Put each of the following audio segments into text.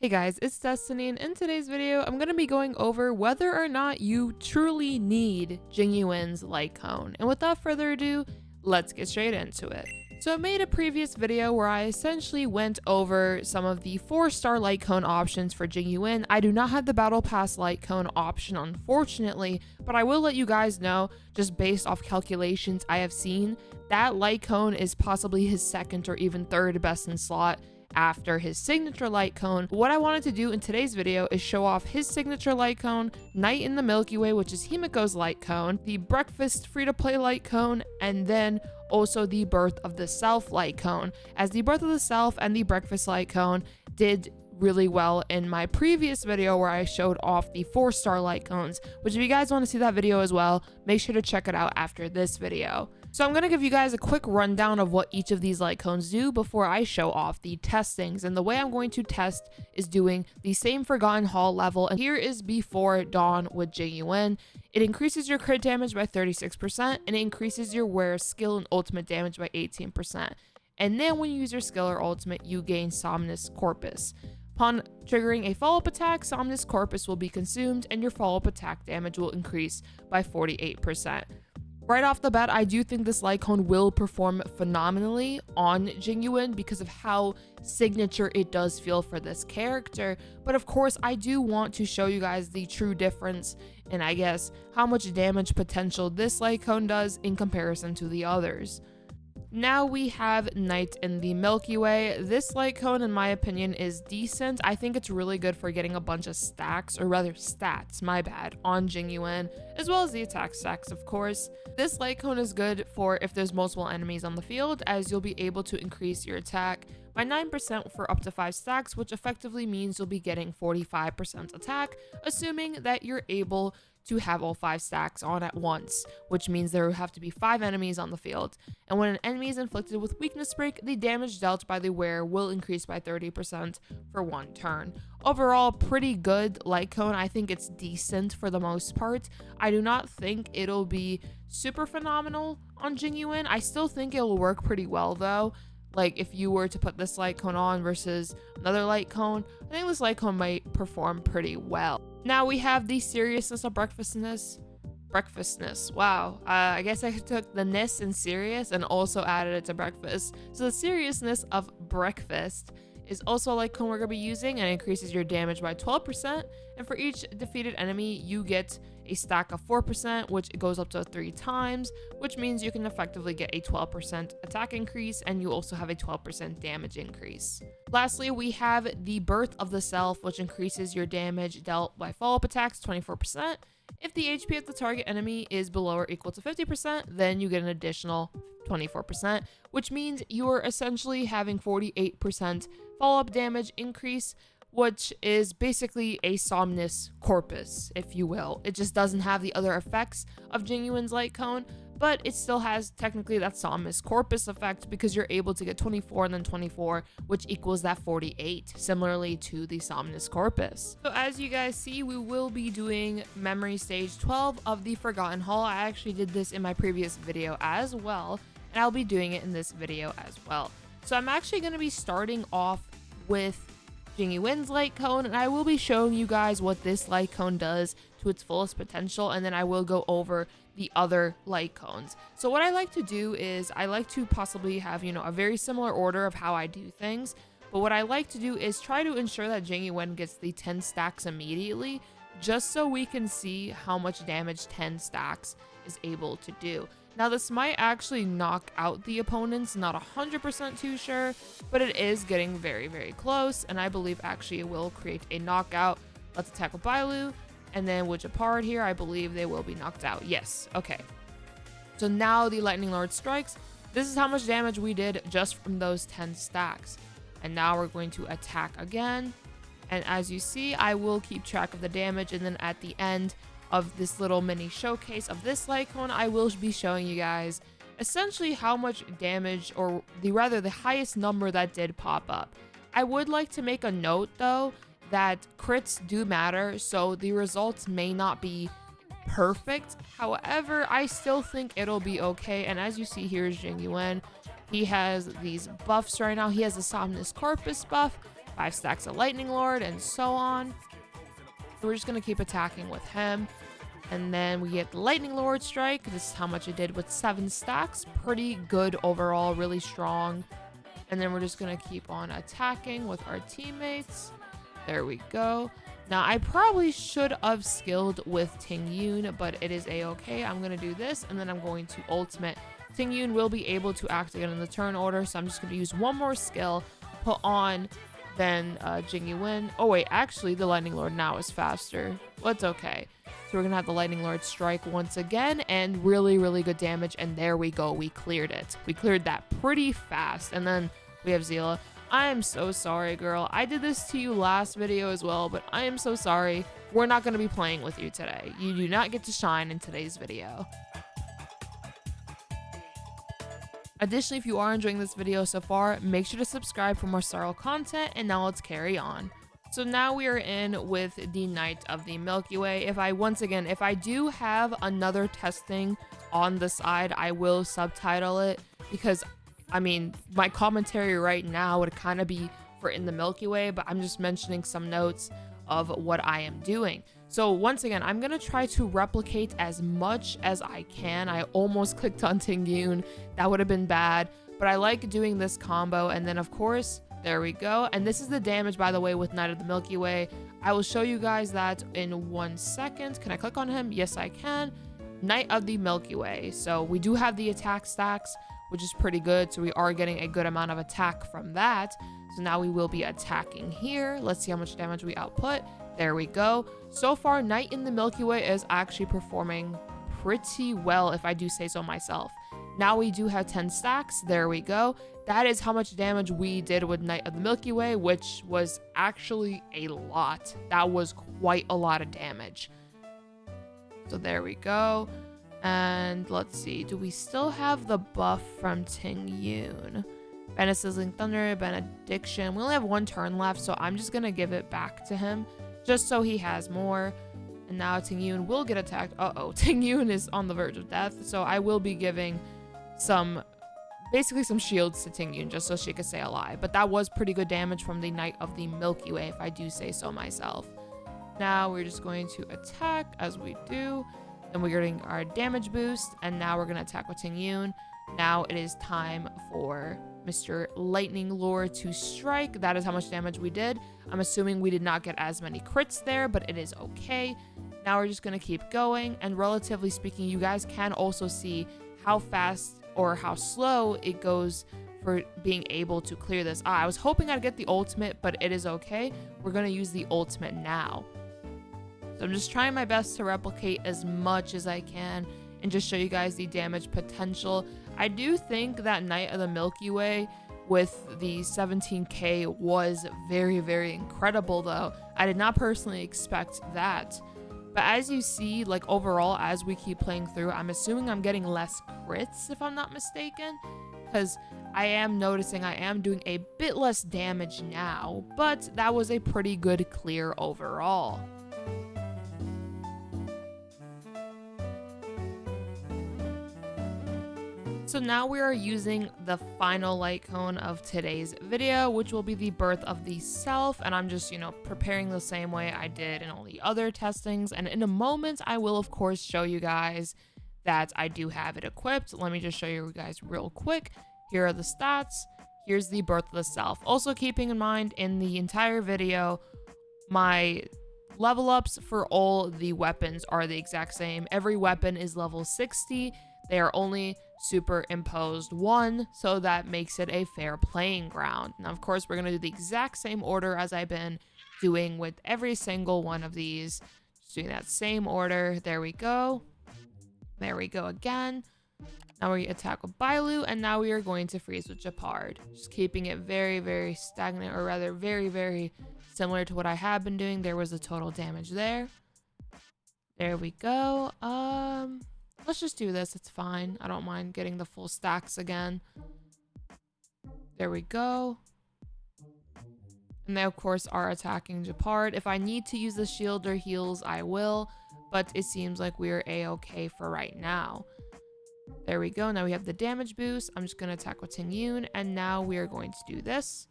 Hey guys, it's Destiny, and in today's video, I'm going to be going over whether or not you truly need Jing Yuan's Lightcone. And without further ado, let's get straight into it. So I made a previous video where I essentially went over some of the 4-star Lightcone options for Jing Yuan. I do not have the Battle Pass Lightcone option, unfortunately, but I will let you guys know, just based off calculations I have seen, that Lightcone is possibly his second or even third best in slot after his signature Lightcone. What I wanted to do in today's video is show off his signature Lightcone, Night in the Milky Way, which is Himiko's Lightcone, the Breakfast free-to-play Lightcone, and then also the Birth of the Self Lightcone, as the Birth of the Self and the Breakfast Lightcone did really well in my previous video where I showed off the 4-star Lightcones, which if you guys want to see that video as well, make sure to check it out after this video. So I'm going to give you guys a quick rundown of what each of these Lightcones do before I show off the testings. And the way I'm going to test is doing the same Forgotten Hall level. And here is Before Dawn with Jing Yuan. It increases your crit damage by 36% and it increases your wearer skill and ultimate damage by 18%. And then when you use your skill or ultimate, you gain Somnus Corpus. Upon triggering a follow-up attack, Somnus Corpus will be consumed and your follow-up attack damage will increase by 48%. Right off the bat, I do think this Lightcone will perform phenomenally on Jing Yuan because of how signature it does feel for this character. But of course, I do want to show you guys the true difference in, I guess, how much damage potential this Lightcone does in comparison to the others. Now we have Night in the Milky Way. This Lightcone, in my opinion, is decent. I think it's really good for getting a bunch of stacks, or rather stats, my bad, on Jing Yuan, as well as the attack stacks, of course. This Lightcone is good for if there's multiple enemies on the field, as you'll be able to increase your attack by 9% for up to 5 stacks, which effectively means you'll be getting 45% attack, assuming that you're able to have all 5 stacks on at once, which means there will have to be 5 enemies on the field. And when an enemy is inflicted with weakness break, the damage dealt by the wearer will increase by 30% for 1 turn. Overall, pretty good Lightcone. I think it's decent for the most part. I do not think it'll be super phenomenal on Jing Yuan. I still think it will work pretty well though. Like if you were to put this Lightcone on versus another Lightcone, I think this Lightcone might perform pretty well. Now we have the Seriousness of Breakfastness. Wow. I guess I took the ness and serious and also added it to breakfast. So the Seriousness of Breakfast is also a Lightcone we're going to be using, and it increases your damage by 12%. And for each defeated enemy, you get a stack of 4%, which goes up to 3 times, which means you can effectively get a 12% attack increase, and you also have a 12% damage increase. Lastly, we have the Birth of the Self, which increases your damage dealt by follow-up attacks 24%. If the HP of the target enemy is below or equal to 50%, then you get an additional 24%, which means you're essentially having 48% follow-up damage increase, which is basically a Somnus Corpus, if you will. It just doesn't have the other effects of Jing Yuan's Lightcone, but it still has technically that Somnus Corpus effect because you're able to get 24 and then 24, which equals that 48, similarly to the Somnus Corpus. So as you guys see, we will be doing Memory Stage 12 of the Forgotten Hall. I actually did this in my previous video as well, and I'll be doing it in this video as well. So I'm actually going to be starting off with Jing Yuan's Lightcone, and I will be showing you guys what this Lightcone does to its fullest potential, and then I will go over the other Lightcones. So what I like to do is I like to possibly have, a very similar order of how I do things, but what I like to do is try to ensure that Jing Yuan gets the 10 stacks immediately, just so we can see how much damage 10 stacks is able to do. Now this might actually knock out the opponents, not 100% too sure, but it is getting very, very close, and I believe actually it will create a knockout. Let's attack with Bailu, and then with Japard here, I believe they will be knocked out. Yes, okay. So now the Lightning Lord strikes. This is how much damage we did just from those 10 stacks. And now we're going to attack again. And as you see, I will keep track of the damage, and then at the end of this little mini showcase of this Lightcone, I will be showing you guys essentially how much damage, or the highest number that did pop up. I would like to make a note though that crits do matter, so the results may not be perfect. However, I still think it'll be okay. And as you see, here's Jing Yuan. He has these buffs right now. He has a Somnus Corpus buff, 5 stacks of Lightning Lord, and so on. So we're just going to keep attacking with him. And then we get the Lightning Lord strike. This is how much it did with 7 stacks. Pretty good overall, really strong. And then we're just going to keep on attacking with our teammates. There we go. Now, I probably should have skilled with Ting Yun, but it is a-okay. I'm going to do this, and then I'm going to ultimate. Ting Yun will be able to act again in the turn order, so I'm just going to use one more skill, put on, then Jing Yuan. Oh, wait, actually, the Lightning Lord now is faster. Well, it's okay. So we're going to have the Lightning Lord strike once again, and really, really good damage, and there we go. We cleared it. We cleared that pretty fast, and then we have Zila. I am so sorry, girl. I did this to you last video as well, but I am so sorry. We're not going to be playing with you today. You do not get to shine in today's video. Additionally, if you are enjoying this video so far, make sure to subscribe for more Starl content, and now let's carry on. So now we are in with the Night of the Milky Way. If I do have another testing on the side, I will subtitle it, because I mean, my commentary right now would kind of be for in the Milky Way, but I'm just mentioning some notes of what I am doing. So once again, I'm going to try to replicate as much as I can. I almost clicked on Ting Yun. That would have been bad, but I like doing this combo. And then of course, there we go. And this is the damage, by the way, with Night of the Milky Way. I will show you guys that in 1 second. Can I click on him? Yes, I can. Night of the Milky Way. So we do have the attack stacks, which is pretty good. So we are getting a good amount of attack from that. So now we will be attacking here. Let's see how much damage we output. There we go. So far, Night in the Milky Way is actually performing pretty well, if I do say so myself. Now we do have 10 stacks. There we go. That is how much damage we did with Night of the Milky Way, which was actually a lot. That was quite a lot of damage. So there we go. And let's see, do we still have the buff from Ting Yun? Bana Sizzling Thunder, Benediction. We only have 1 turn left, so I'm just going to give it back to him, just so he has more. And now Ting Yun will get attacked. Uh-oh, Ting Yun is on the verge of death, so I will be giving basically some shields to Ting Yun, just so she could stay alive. But that was pretty good damage from the Night of the Milky Way, if I do say so myself. Now we're just going to attack, as we do. Then we're getting our damage boost, and now we're going to attack with Ting Yun. Now it is time for Mr. Lightning Lord to strike. That is how much damage we did. I'm assuming we did not get as many crits there, but it is okay. Now we're just going to keep going, and relatively speaking, you guys can also see how fast or how slow it goes for being able to clear this. I was hoping I'd get the ultimate, but it is okay. We're going to use the ultimate now. So I'm just trying my best to replicate as much as I can and just show you guys the damage potential. I do think that Night of the Milky Way with the 17k was very, very incredible though. I did not personally expect that. But as you see, like overall, as we keep playing through, I'm assuming I'm getting less crits if I'm not mistaken, because I am noticing I am doing a bit less damage now, but that was a pretty good clear overall. So now we are using the final light cone of today's video, which will be the Birth of the Self. And I'm just, preparing the same way I did in all the other testings. And in a moment, I will, of course, show you guys that I do have it equipped. Let me just show you guys real quick. Here are the stats. Here's the Birth of the Self. Also keeping in mind, in the entire video, my level ups for all the weapons are the exact same. Every weapon is level 60. They are only superimposed 1, so that makes it a fair playing ground. Now, of course, we're going to do the exact same order as I've been doing with every single one of these. Just doing that same order. There we go. There we go again. Now we attack with Bailu, and now we are going to freeze with Japard. Just keeping it very, very stagnant, or rather very, very similar to what I have been doing. There was the total damage there. There we go. Let's just do this. It's fine. I don't mind getting the full stacks again. There we go. And they, of course, are attacking Japard. If I need to use the shield or heals, I will. But it seems like we're a-okay for right now. There we go. Now we have the damage boost. I'm just going to attack with Ting Yun. And now we are going to do this.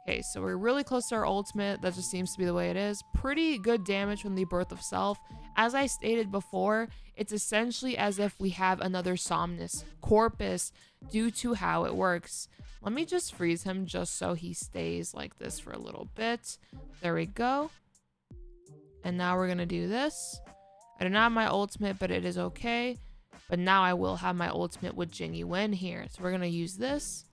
Okay, so we're really close to our ultimate. That just seems to be the way it is. Pretty good damage from the Birth of Self. As I stated before, it's essentially as if we have another Somnus Corpus due to how it works. Let me just freeze him just so he stays like this for a little bit. There we go. And now we're going to do this. I do not have my ultimate, but it is okay. But now I will have my ultimate with Jing Yuan here. So we're going to use this.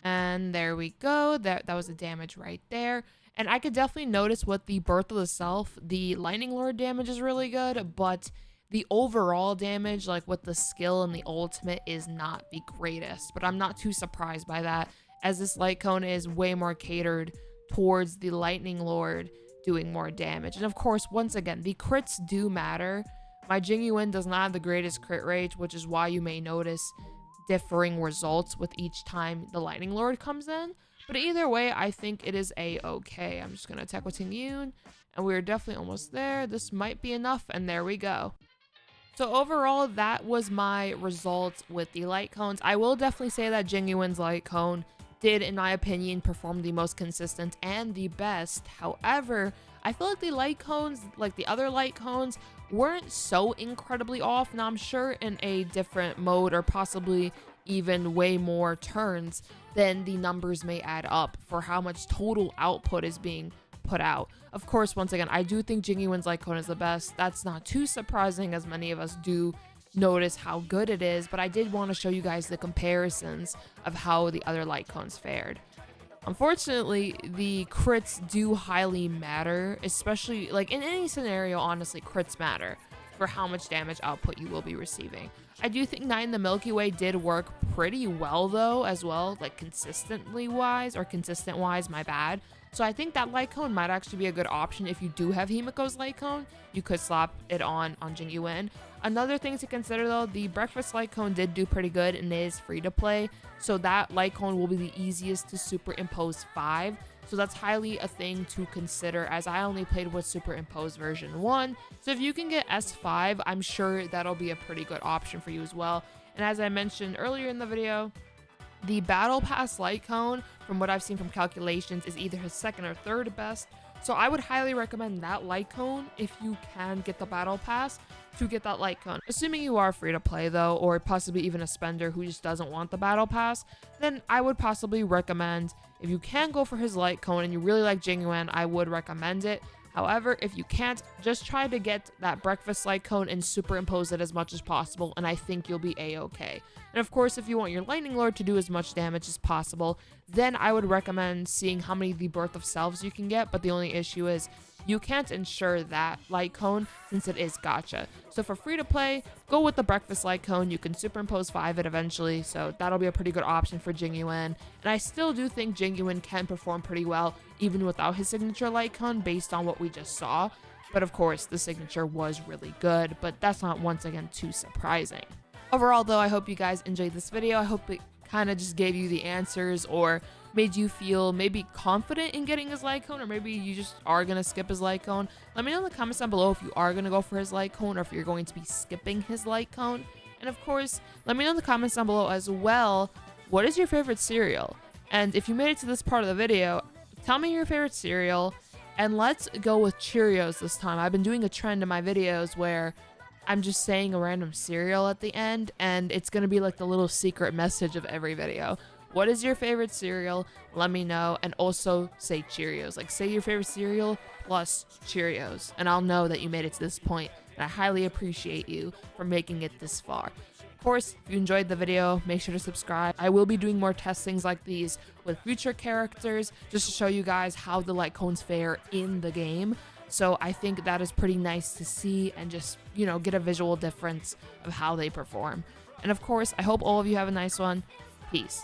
And there we go. That was the damage right there. And I could definitely notice with the Birth of the Self, the Lightning Lord damage is really good, but the overall damage, like with the skill and the ultimate, is not the greatest. But I'm not too surprised by that, as this Lightcone is way more catered towards the Lightning Lord doing more damage. And of course, once again, the crits do matter. My Jing Yuan does not have the greatest crit rate, which is why you may notice differing results with each time the Lightning Lord comes in. But either way, I think it is a-okay. I'm just going to attack with Jing Yuan, and we're definitely almost there. This might be enough, and there we go. So overall, that was my results with the light cones. I will definitely say that Jing Yuan's light cone did, in my opinion, perform the most consistent and the best. However, I feel like the light cones, like the other light cones, weren't so incredibly off. Now, I'm sure in a different mode or possibly even way more turns, then the numbers may add up for how much total output is being put out. Of course, once again, I do think Jing Yuan's light cone is the best. That's not too surprising, as many of us do notice how good it is, but I did want to show you guys the comparisons of how the other light cones fared. Unfortunately, the crits do highly matter, especially like in any scenario. Honestly, crits matter for how much damage output you will be receiving. I do think Night in the Milky Way did work pretty well though, as well, like consistent wise, my bad. So I think that light cone might actually be a good option if you do have Himiko's light cone. You could slap it on Jing Yuan. Another thing to consider though, the breakfast light cone did do pretty good and it is free to play. So that light cone will be the easiest to superimpose 5. So that's highly a thing to consider, as I only played with superimpose version 1. So if you can get S5, I'm sure that'll be a pretty good option for you as well. And as I mentioned earlier in the video, the Battle Pass light cone, from what I've seen from calculations, is either his second or third best. So I would highly recommend that light cone if you can get the Battle Pass to get that light cone. Assuming you are free to play though, or possibly even a spender who just doesn't want the Battle Pass, then I would possibly recommend, if you can go for his light cone and you really like Jing Yuan, I would recommend it. However, if you can't, just try to get that breakfast light cone and superimpose it as much as possible, and I think you'll be a-okay. And of course, if you want your Lightning Lord to do as much damage as possible, then I would recommend seeing how many of the Birth of Selves you can get, but the only issue is you can't ensure that light cone since it is gacha. So for free to play, go with the breakfast light cone. You can superimpose 5 it eventually, so that'll be a pretty good option for Jing Yuan. And I still do think Jing Yuan can perform pretty well even without his signature light cone based on what we just saw. But of course, the signature was really good, but that's not, once again, too surprising. Overall though, I hope you guys enjoyed this video. I hope it kind of just gave you the answers or made you feel maybe confident in getting his light cone, or maybe you just are going to skip his light cone. Let me know in the comments down below if you are going to go for his light cone or if you're going to be skipping his light cone. And of course, let me know in the comments down below as well, what is your favorite cereal? And if you made it to this part of the video, tell me your favorite cereal, and let's go with Cheerios this time. I've been doing a trend in my videos where I'm just saying a random cereal at the end, and it's going to be like the little secret message of every video. What is your favorite cereal? Let me know. And also say Cheerios. Like, say your favorite cereal plus Cheerios, and I'll know that you made it to this point, and I highly appreciate you for making it this far. Of course, if you enjoyed the video, make sure to subscribe. I will be doing more testings like these with future characters just to show you guys how the light cones fare in the game. So I think that is pretty nice to see and just, you know, get a visual difference of how they perform. And of course, I hope all of you have a nice one. Peace.